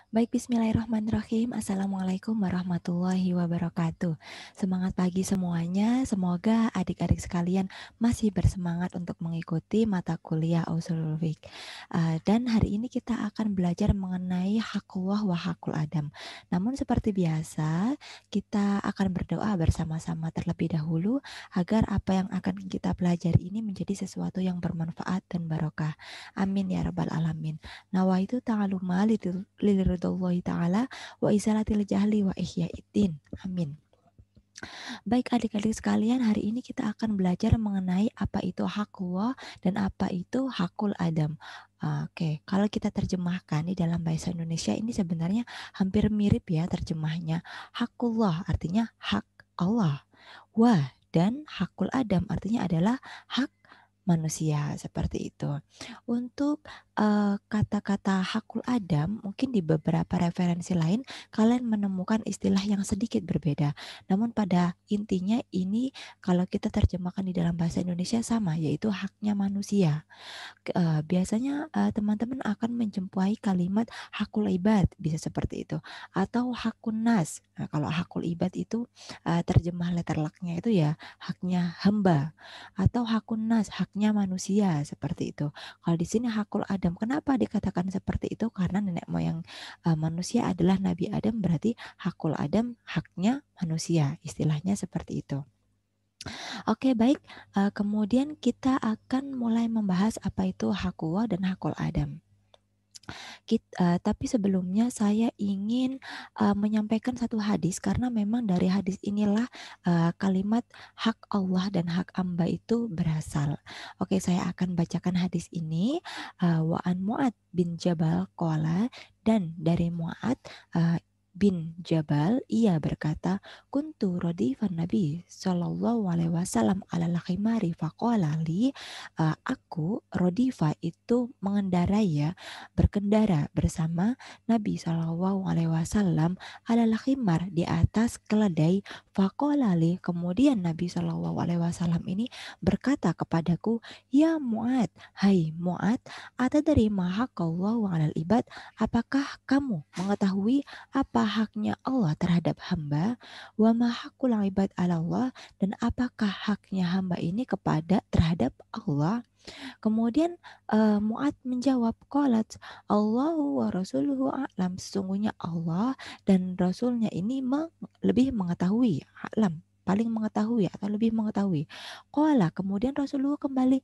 Baik, bismillahirrahmanirrahim. Assalamualaikum warahmatullahi wabarakatuh. Semangat pagi semuanya. Semoga adik-adik sekalian masih bersemangat untuk mengikuti mata kuliah Ushulul Fiqh. Dan hari ini kita akan belajar mengenai hakullah wa hakul adam. Namun seperti biasa, kita akan berdoa bersama-sama terlebih dahulu agar apa yang akan kita pelajari ini menjadi sesuatu yang bermanfaat dan barokah. Amin ya rabbal alamin. Nawaitu ta'aluma liridallahi ta'ala wa izalatil jahli wa ihyaiddin. Amin. Baik adik-adik sekalian, hari ini kita akan belajar mengenai apa itu hakullah dan apa itu hakul adam. Oke, kalau kita terjemahkan di dalam bahasa Indonesia ini sebenarnya hampir mirip ya terjemahnya. Hakullah artinya hak Allah. Wah, dan hakul adam artinya adalah hak manusia seperti itu. Untuk kata-kata hakul adam, mungkin di beberapa referensi lain kalian menemukan istilah yang sedikit berbeda. Namun pada intinya ini kalau kita terjemahkan di dalam bahasa Indonesia sama, yaitu haknya manusia. Biasanya teman-teman akan menjumpai kalimat hakul ibad, bisa seperti itu, atau hakun nas. Nah, kalau hakul ibad itu terjemah letter lucknya itu ya haknya hamba, atau hakun nas haknya manusia seperti itu. Kalau di sini hakul Adam, kenapa dikatakan seperti itu? Karena nenek moyang manusia adalah Nabi Adam, berarti hakul Adam haknya manusia, istilahnya seperti itu. Oke, baik. Kemudian kita akan mulai membahas apa itu hakuwa dan hakul Adam. Tapi sebelumnya saya ingin menyampaikan satu hadis karena memang dari hadis inilah kalimat hak Allah dan hak hamba itu berasal. Oke, saya akan bacakan hadis ini. Wa an Mu'ad bin Jabal qala, dan dari Mu'ad bin Jabal ia berkata, kuntu radifan Nabi sallallahu alaihi wasallam ala khimari faqala li, aku rodifa itu mengendarai ya, berkendara bersama Nabi Shallallahu Alaihi Wasallam adalah khimar di atas keledai. Fakolali, kemudian Nabi Shallallahu Alaihi Wasallam ini berkata kepadaku, ya Muad, hai Muad, ada dari maha Allah alal ibad, apakah kamu mengetahui apa haknya Allah terhadap hamba? Wa mahakul ibad ala Allah, dan apakah haknya hamba ini kepada terhadap Allah? Kemudian Mu'ad menjawab, qalat Allahu wa rasuluhu a'lam, sesungguhnya Allah dan Rasulnya ini lebih mengetahui, a'lam, paling mengetahui atau lebih mengetahui. Qala, kemudian Rasulullah kembali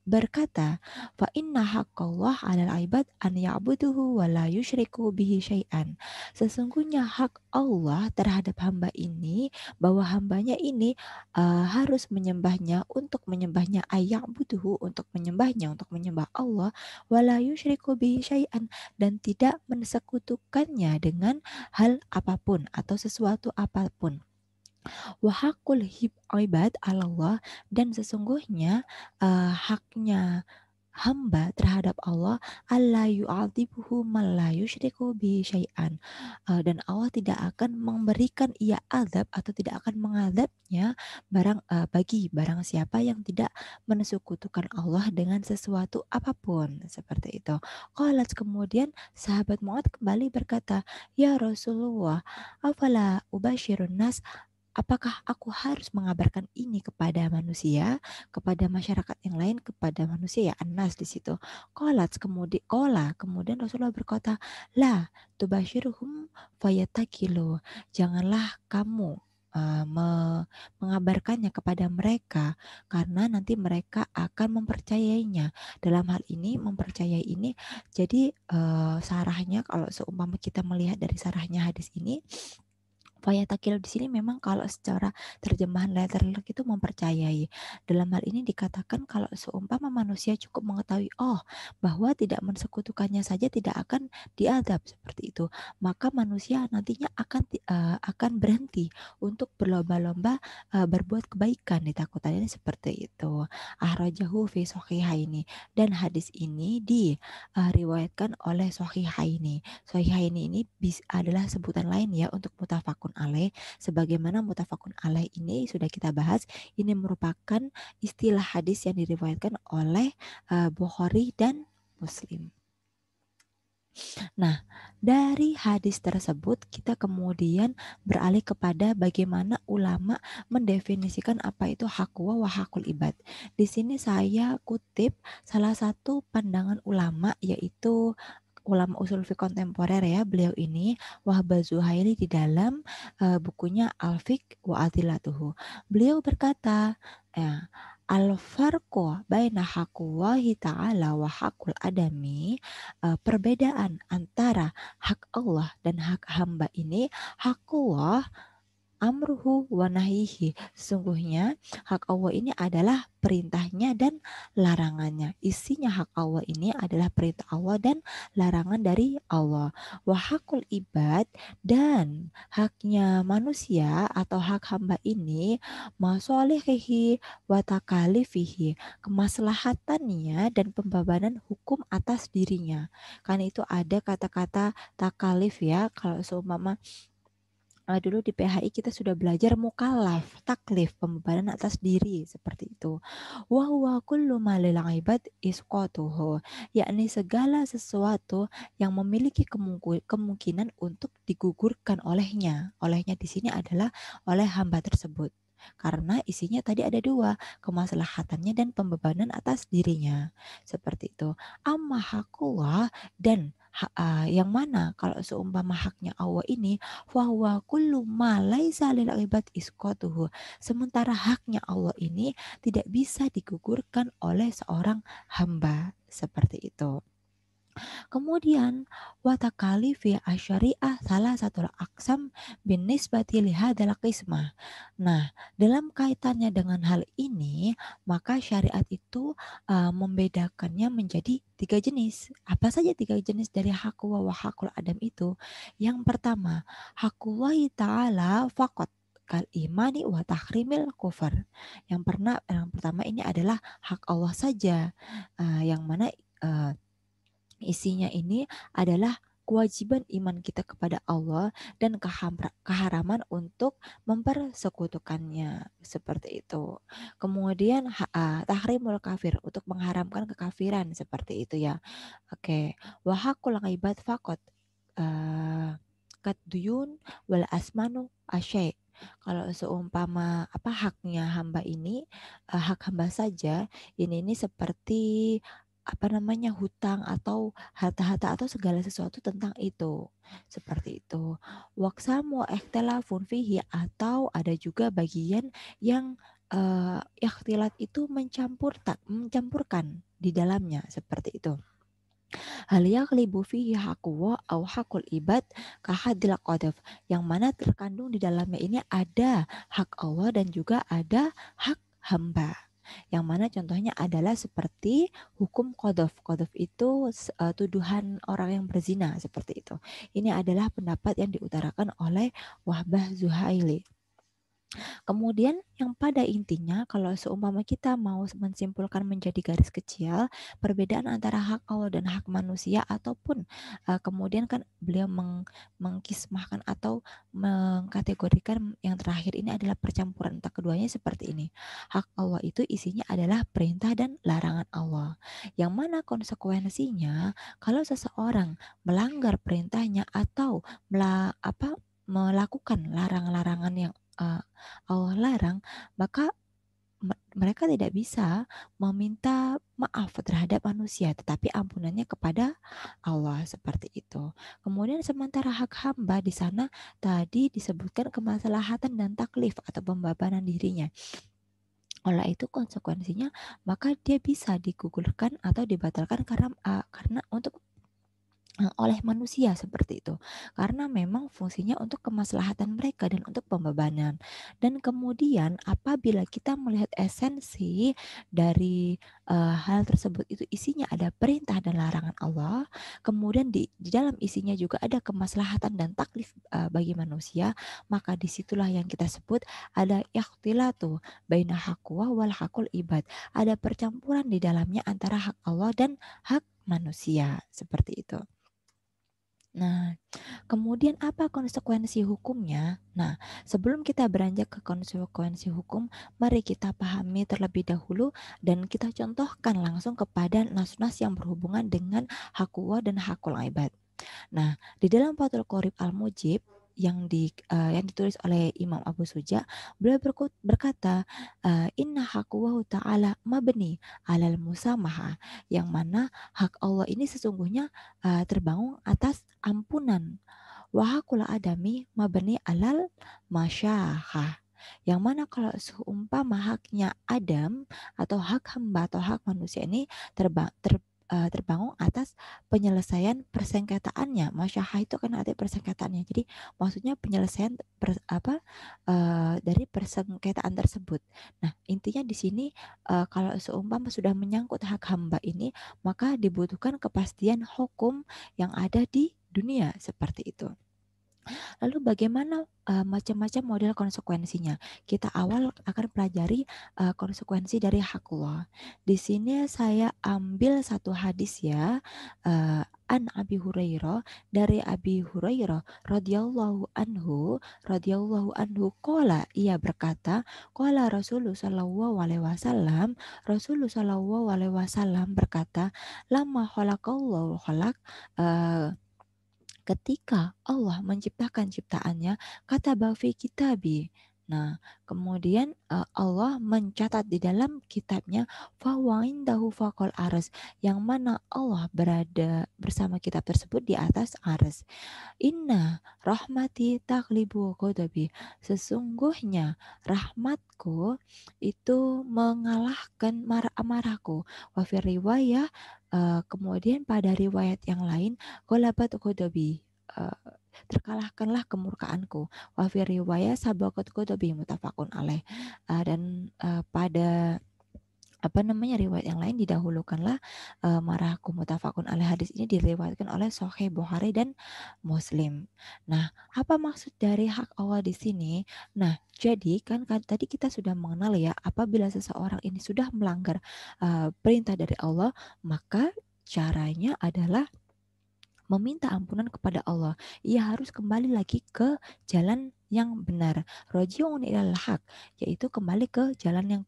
berkata, fa inna haqqallah 'alal ibad an ya'buduhu wa la yusyriku bihi syai'an. Sesungguhnya hak Allah terhadap hamba ini, bahwa hambanya ini harus menyembahnya, untuk menyembahnya butuh, untuk menyembahnya, untuk menyembah Allah, wala yusyriku bihi syai'an, dan tidak mensekutukannya dengan hal apapun atau sesuatu apapun. Wahakul ibad Allah, dan sesungguhnya haknya hamba terhadap Allah, alla yu'adzibuhu man la yusyriku bi syai'an, dan Allah tidak akan memberikan ia azab atau tidak akan mengadabnya bagi barang siapa yang tidak mensekutukan Allah dengan sesuatu apapun, seperti itu. Qalat, kemudian sahabat Mu'ad kembali berkata, ya Rasulullah, afala ubashirun nas, apakah aku harus mengabarkan ini kepada manusia, kepada masyarakat yang lain, kepada manusia ya, Anas di situ. Kemudian Rasulullah berkata, la tubashiruhum fayatakilu, janganlah kamu mengabarkannya kepada mereka, karena nanti mereka akan mempercayainya. Dalam hal ini mempercayai ini, jadi sarahnya, kalau seumpama kita melihat dari sarahnya hadis ini, Fayatakil di sini memang kalau secara terjemahan letterlock itu mempercayai. Dalam hal ini dikatakan kalau seumpama manusia cukup mengetahui bahwa tidak mensekutukannya saja tidak akan diadab seperti itu, maka manusia nantinya akan berhenti untuk berlomba-lomba berbuat kebaikan, ditakutannya seperti itu. Ahrajahu fi sahihaini, dan hadis ini diriwayatkan oleh sahihaini. Sahihaini ini adalah sebutan lain ya untuk mutafakun alaih. Sebagaimana mutafakun alaih ini sudah kita bahas, ini merupakan istilah hadis yang diriwayatkan oleh Bukhari dan Muslim. Nah, Dari hadis tersebut kita kemudian beralih kepada bagaimana ulama mendefinisikan apa itu haqwa wa haqul ibad. Di sini saya kutip salah satu pandangan ulama, yaitu ulama usul fiqh kontemporer ya, beliau ini Wahbah Zuhaili di dalam bukunya Al-Fiqh wa Adilatuhu. Beliau berkata, ya, al-farqu baina haqqullahi ta'ala wa haqqul adami, perbedaan antara hak Allah dan hak hamba ini, hakullah amruhu wa nahyihi. Sesungguhnya hak Allah ini adalah perintahnya dan larangannya. Isinya hak Allah ini adalah perintah Allah dan larangan dari Allah. Wa hakul ibad, dan haknya manusia atau hak hamba ini, masolihihi wa takalifihi, kemaslahatannya dan pembebanan hukum atas dirinya. Kan itu ada kata-kata takalif ya. Kalau seumpama dulu di PHI kita sudah belajar mukallaf, taklif, pembebanan atas diri seperti itu. Wa huwa kullu ma lil ibad isqatuhu, yakni segala sesuatu yang memiliki kemungkinan untuk digugurkan olehnya. Olehnya di sini adalah oleh hamba tersebut. Karena isinya tadi ada dua, kemaslahatannya dan pembebanan atas dirinya. Seperti itu. Amma hakullah, dan yang mana kalau seumpama haknya Allah ini, fahuwa kullu ma laisa lil ibad isqatuhu. Sementara haknya Allah ini tidak bisa digugurkan oleh seorang hamba. Seperti itu. Kemudian watakali fi asyariah salah satu aksam bin nisbati lihadal qismah. Nah, dalam kaitannya dengan hal ini, maka syariat itu membedakannya menjadi 3 jenis. Apa saja 3 jenis dari hakwa wa hakul adam itu? Yang pertama, hakullahi ta'ala faqat kal imani wa tahrimil kufar. Yang pertama ini adalah hak Allah saja, yang mana isinya ini adalah kewajiban iman kita kepada Allah dan keharaman untuk mempersekutukannya, seperti itu. Kemudian tahrimul kafir, untuk mengharamkan kekafiran, seperti itu ya. Oke, wa haqqul ibad faqat kat duyun wal asmanu asyai. Kalau seumpama apa haknya hamba ini, hak hamba saja, ini seperti apa namanya, hutang atau harta-harta atau segala sesuatu tentang itu, seperti itu. Waqsamu ikhtilafun fihi, atau ada juga bagian yang ikhtilat itu mencampurkan di dalamnya, seperti itu. Hal yaghlibu fihi haqqu au haqqul ibad kahadil qadaf, yang mana terkandung di dalamnya ini ada hak Allah dan juga ada hak hamba. Yang mana contohnya adalah seperti hukum qadhaf. Qadhaf itu tuduhan orang yang berzina, seperti itu. Ini adalah pendapat yang diutarakan oleh Wahbah Zuhaili. Kemudian yang pada intinya, kalau seumpama kita mau mensimpulkan menjadi garis kecil perbedaan antara hak Allah dan hak manusia, ataupun kemudian kan beliau mengkismahkan atau mengkategorikan yang terakhir ini adalah percampuran antara keduanya, seperti ini. Hak Allah itu isinya adalah perintah dan larangan Allah, yang mana konsekuensinya kalau seseorang melanggar perintahnya atau melakukan larangan-larangan yang Allah larang, maka mereka tidak bisa meminta maaf terhadap manusia, tetapi ampunannya kepada Allah, seperti itu. Kemudian sementara hak hamba di sana tadi disebutkan kemaslahatan dan taklif atau pembebanan dirinya. Oleh itu konsekuensinya maka dia bisa digugurkan atau dibatalkan karena untuk oleh manusia, seperti itu. Karena memang fungsinya untuk kemaslahatan mereka dan untuk pembebanan. Dan kemudian apabila kita melihat esensi dari hal tersebut, itu isinya ada perintah dan larangan Allah, kemudian di dalam isinya juga ada kemaslahatan dan taklif bagi manusia, maka disitulah yang kita sebut ada ikhtilatu baina haqwa wal haqul ibad. Ada percampuran di dalamnya antara hak Allah dan hak manusia, seperti itu. Nah, kemudian apa konsekuensi hukumnya? Nah, sebelum kita beranjak ke konsekuensi hukum, mari kita pahami terlebih dahulu dan kita contohkan langsung kepada nas-nas yang berhubungan dengan hak Allah dan hakul ibad. Nah, di dalam Fathul Qorib Al-Mujib yang ditulis oleh Imam Abu Suja, beliau berkata, inna haqwahu ta'ala mabni alal musamaha, yang mana hak Allah ini sesungguhnya terbangun atas ampunan. Wahakul adami mabni alal masyahah. Yang mana kalau seumpama haknya Adam atau hak hamba atau hak manusia ini terbangun atas penyelesaian persengketaannya. Masyahah itu kan arti persengketaannya. Jadi maksudnya penyelesaian dari persengketaan tersebut. Nah, intinya di sini kalau seumpama sudah menyangkut hak hamba ini, maka dibutuhkan kepastian hukum yang ada di dunia seperti itu. Lalu bagaimana macam-macam model konsekuensinya? Kita awal akan pelajari konsekuensi dari hakullah. Di sini saya ambil satu hadis ya, an Abi Hurairah, dari Abi Hurairah radhiyallahu anhu qala, ia berkata, qala Rasulullah sallallahu alaihi wasallam, Rasulullah sallallahu alaihi wasallam berkata, lama khalaqallahu khalaq, ketika Allah menciptakan ciptaannya, kata bafi kitabi. Nah, kemudian Allah mencatat di dalam kitabnya fahuwa indahu faqal aras, yang mana Allah berada bersama kitab tersebut di atas aras. Inna rahmati taglibu ghadabi. Sesungguhnya rahmatku itu mengalahkan amarahku. Wa fi riwayah, kemudian pada riwayat yang lain, ghalabat ghadabi. Terkalahkanlah kemurkaanku. Wa fi riwayah sabaqat ghadabi, mutafaqun alaih. Dan pada riwayat yang lain didahulukanlah marahku, mutafakun alaih. Hadis ini diriwayatkan oleh Sahih Bukhari dan Muslim. Nah, apa maksud dari hak Allah di sini? Nah, jadi kan tadi kita sudah mengenal ya, apabila seseorang ini sudah melanggar perintah dari Allah, maka caranya adalah meminta ampunan kepada Allah. Ia harus kembali lagi ke jalan yang benar. Roji'un ilal haq, yaitu kembali ke jalan yang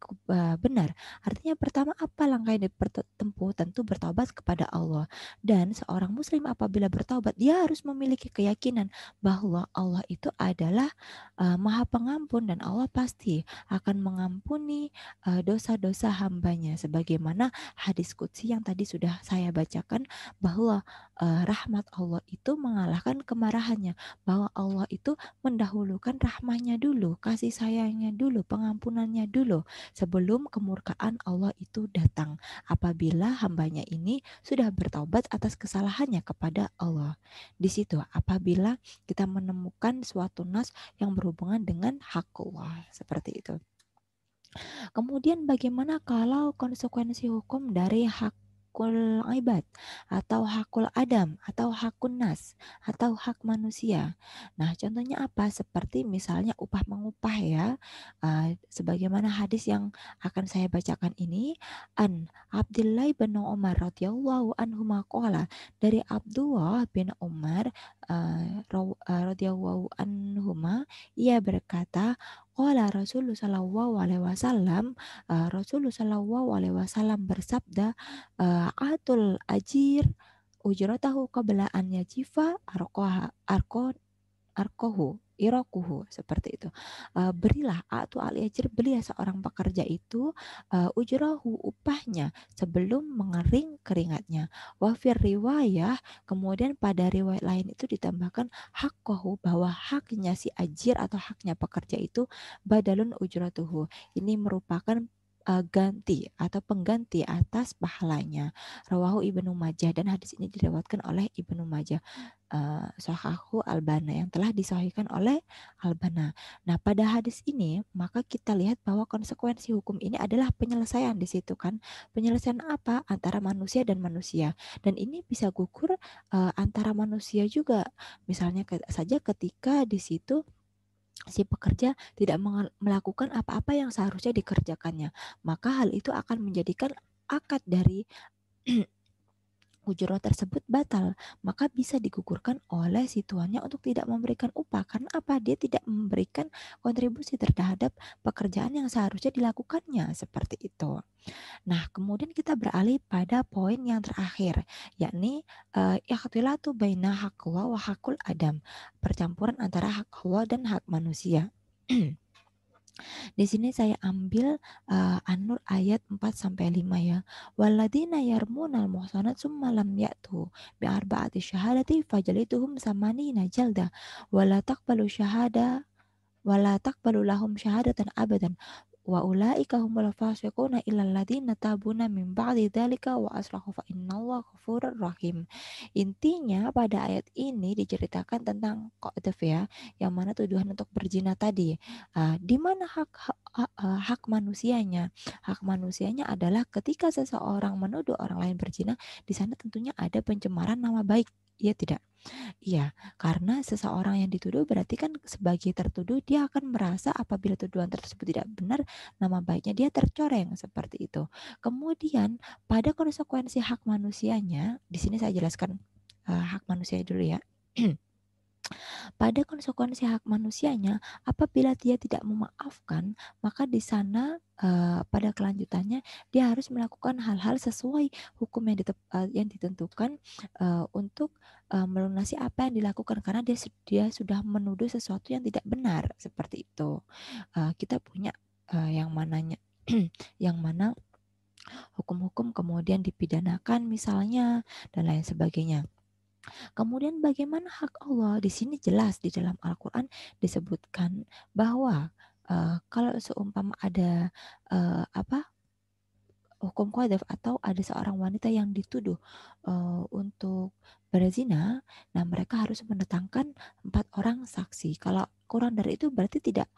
benar. Artinya pertama, apa langkah yang ditempuh? Tentu bertaubat kepada Allah. Dan seorang muslim apabila bertaubat, dia harus memiliki keyakinan bahwa Allah itu adalah Maha Pengampun, dan Allah pasti akan mengampuni dosa-dosa hambanya. Sebagaimana hadis qudsi yang tadi sudah saya bacakan, bahwa rahmat Allah itu mengalahkan kemarahannya, bahwa Allah itu mendahulukan rahmahnya dulu, kasih sayangnya dulu, pengampunannya dulu, sebelum kemurkaan Allah itu datang, apabila hambanya ini sudah bertaubat atas kesalahannya kepada Allah. Di situ apabila kita menemukan suatu nas yang berhubungan dengan hak Allah, seperti itu. Kemudian bagaimana kalau konsekuensi hukum dari hakul ibad atau hakul adam atau hakun nas atau hak manusia? Nah, contohnya apa? Seperti misalnya upah mengupah ya. Sebagaimana hadis yang akan saya bacakan ini, an Abdullah bin Umar radhiyallahu anhu maqala, dari Abdullah bin Umar radhiyallahu anhuma, ia berkata, qala Rasulullah sallallahu alaihi wasallam, Rasulullah sallallahu alaihi wasallam bersabda, atul ajir ujratahu qabla an yajifa arkohu irokuhu, seperti itu. Berilah atau aliajir, belilah seorang pekerja itu ujrahu, upahnya, sebelum mengering keringatnya. Wafir riwayah, kemudian pada riwayat lain itu ditambahkan hakkohu, bahwa haknya si ajir atau haknya pekerja itu badalun ujratuhu, ini merupakan ganti atau pengganti atas pahalanya. Rawahu Ibnu Majah, dan hadis ini diriwayatkan oleh Ibnu Majah. Sahahu Albana, yang telah disahihkan oleh Albana. Nah, pada hadis ini maka kita lihat bahwa konsekuensi hukum ini adalah penyelesaian di situ kan. Penyelesaian apa? Antara manusia dan manusia. Dan ini bisa gugur antara manusia juga. Misalnya saja ketika di situ si pekerja tidak melakukan apa-apa yang seharusnya dikerjakannya, maka hal itu akan menjadikan akad dari ujroh tersebut batal, maka bisa digugurkan oleh si tuannya untuk tidak memberikan upah. Karena apa? Dia tidak memberikan kontribusi terhadap pekerjaan yang seharusnya dilakukannya, seperti itu. Nah, kemudian kita beralih pada poin yang terakhir, yakni ikhtilatu baina haqqullah wa haqqul adam, percampuran antara hak Allah dan hak manusia. Di sini saya ambil An-Nur ayat 4 sampai 5 ya. Walladzina yarmunal muhsanat summa lam ya'tu bi arba'ati syahadati fajlituhum samanina jalda wala taqbalu syahada wala taqbalu lahum syahadatan abadan wa ulaika humul fasiquna illal ladzina tabuna min ba'di dzalika wa aslahu fa innallaha ghafurur rahim. Intinya pada ayat ini diceritakan tentang qadzaf ya, yang mana tuduhan untuk berzina tadi. Di mana hak manusianya? Hak manusianya adalah ketika seseorang menuduh orang lain berzina, di sana tentunya ada pencemaran nama baik. Iya tidak? Iya, karena seseorang yang dituduh berarti kan sebagai tertuduh dia akan merasa apabila tuduhan tersebut tidak benar, nama baiknya dia tercoreng seperti itu. Kemudian pada konsekuensi hak manusianya, di sini saya jelaskan hak manusia dulu ya. Pada konsekuensi hak manusianya, apabila dia tidak memaafkan, maka di sana pada kelanjutannya dia harus melakukan hal-hal sesuai hukum yang ditentukan untuk melunasi apa yang dilakukan karena dia sudah menuduh sesuatu yang tidak benar seperti itu. Kita punya yang mananya yang mana hukum-hukum kemudian dipidanakan misalnya dan lain sebagainya. Kemudian bagaimana hak Allah? Di sini jelas di dalam Al-Qur'an disebutkan bahwa kalau seumpama ada apa hukum qadzaf atau ada seorang wanita yang dituduh untuk berzina, nah mereka harus mendatangkan 4 orang saksi. Kalau kurang dari itu berarti tidak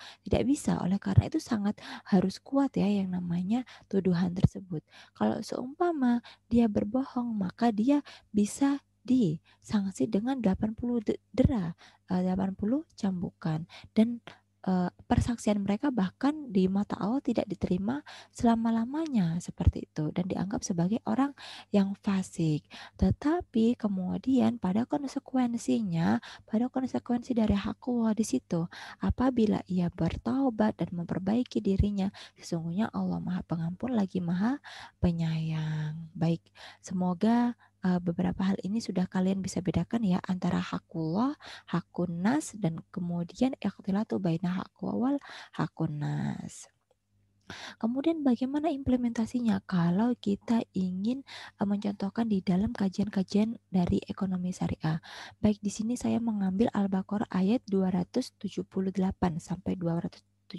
bisa. Oleh karena itu sangat harus kuat ya yang namanya tuduhan tersebut. Kalau seumpama dia berbohong, maka dia bisa disanksi dengan 80 dera, 80 cambukan dan persaksian mereka bahkan di mata Allah tidak diterima selama-lamanya seperti itu dan dianggap sebagai orang yang fasik. Tetapi kemudian pada konsekuensi dari hak Allah di situ, apabila ia bertaubat dan memperbaiki dirinya, sesungguhnya Allah Maha Pengampun lagi Maha Penyayang. Baik, semoga beberapa hal ini sudah kalian bisa bedakan ya antara hakullah, hakun nas, dan kemudian ikhtilatu baina haqqu wal hakun nas. Kemudian bagaimana implementasinya kalau kita ingin mencontohkan di dalam kajian-kajian dari ekonomi syariah. Baik, di sini saya mengambil Al-Baqarah ayat 278 sampai 279.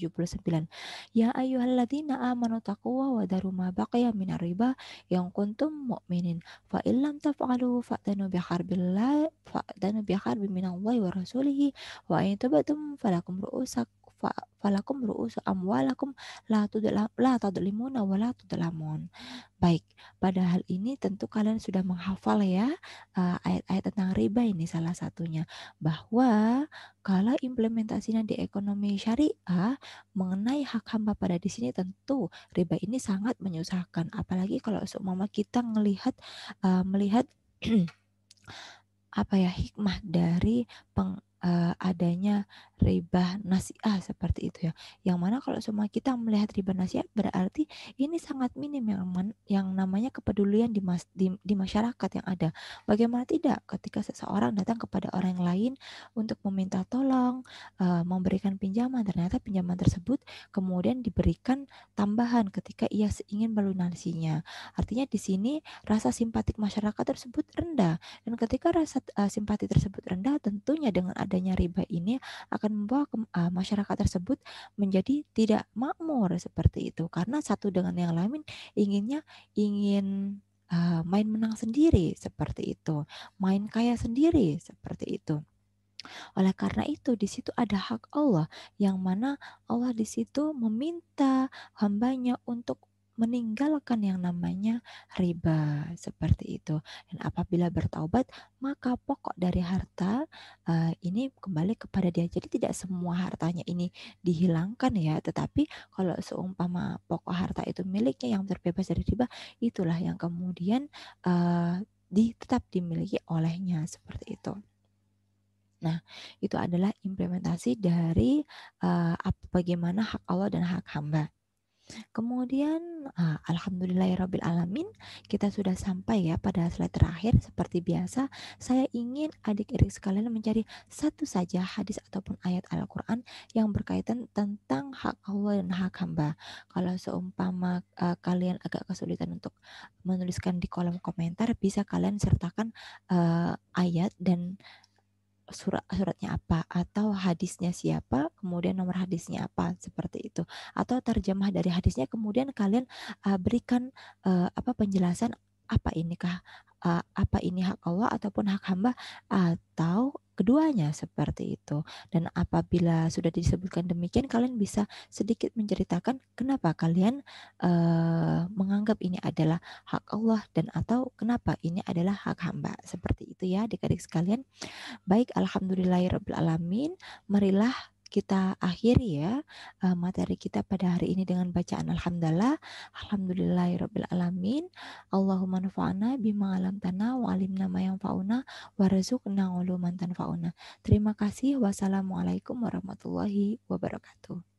Ya ayyuhalladzina amanu taqwa wa daru ma baqiya minar riba yang kuntum mu'minin. Fa illam taf'alu fa'danu biharbin minallahi wa rasulihi wa in tubtum falakum ru'usu amwalakum la tadlimuna wa la tudlamun. Baik, pada hal ini tentu kalian sudah menghafal ya ayat-ayat tentang riba ini salah satunya. Bahwa kalau implementasinya di ekonomi syariah mengenai hak hamba pada di sini tentu riba ini sangat menyusahkan. Apalagi kalau seumpama kita melihat apa ya hikmah dari adanya riba nasiah seperti itu ya. Yang mana kalau semua kita melihat riba nasiah berarti ini sangat minim yang namanya kepedulian di masyarakat yang ada. Bagaimana tidak ketika seseorang datang kepada orang lain untuk meminta tolong, memberikan pinjaman, ternyata pinjaman tersebut kemudian diberikan tambahan ketika ia ingin melunasinya. Artinya di sini rasa simpatik masyarakat tersebut rendah. Dan ketika rasa simpati tersebut rendah, tentunya dengan adanya riba ini akan membawa masyarakat tersebut menjadi tidak makmur seperti itu. Karena satu dengan yang lain ingin main menang sendiri seperti itu, main kaya sendiri seperti itu. Oleh karena itu di situ ada hak Allah yang mana Allah di situ meminta hambanya untuk meninggalkan yang namanya riba seperti itu. Dan apabila bertaubat maka pokok dari harta ini kembali kepada dia. Jadi tidak semua hartanya ini dihilangkan ya, tetapi kalau seumpama pokok harta itu miliknya yang terbebas dari riba, itulah yang kemudian tetap dimiliki olehnya seperti itu. Nah, itu adalah implementasi dari bagaimana hak Allah dan hak hamba. Kemudian, alhamdulillahirabbil alamin, kita sudah sampai ya pada slide terakhir. Seperti biasa, saya ingin adik-adik sekalian mencari satu saja hadis ataupun ayat Al-Qur'an yang berkaitan tentang hak Allah dan hak hamba. Kalau seumpama kalian agak kesulitan untuk menuliskan di kolom komentar, bisa kalian sertakan ayat dan suratnya apa, atau hadisnya siapa, kemudian nomor hadisnya apa, seperti itu. Atau terjemah dari hadisnya, kemudian kalian berikan penjelasan apa inikah apa ini hak Allah ataupun hak hamba, atau keduanya, seperti itu. Dan apabila sudah disebutkan demikian, kalian bisa sedikit menceritakan kenapa kalian menganggap ini adalah hak Allah dan atau kenapa ini adalah hak hamba. Seperti itu ya adik-adik sekalian. Baik, alhamdulillahirabbil alamin. Marilah kita akhiri ya materi kita pada hari ini dengan bacaan alhamdulillah. Alhamdulillahirabbil alamin. Allahumma nafa'na bima 'allamtana wa 'allimna ma yanfa'una warzuqna uluman tanfa'una. Terima kasih. Wassalamualaikum warahmatullahi wabarakatuh.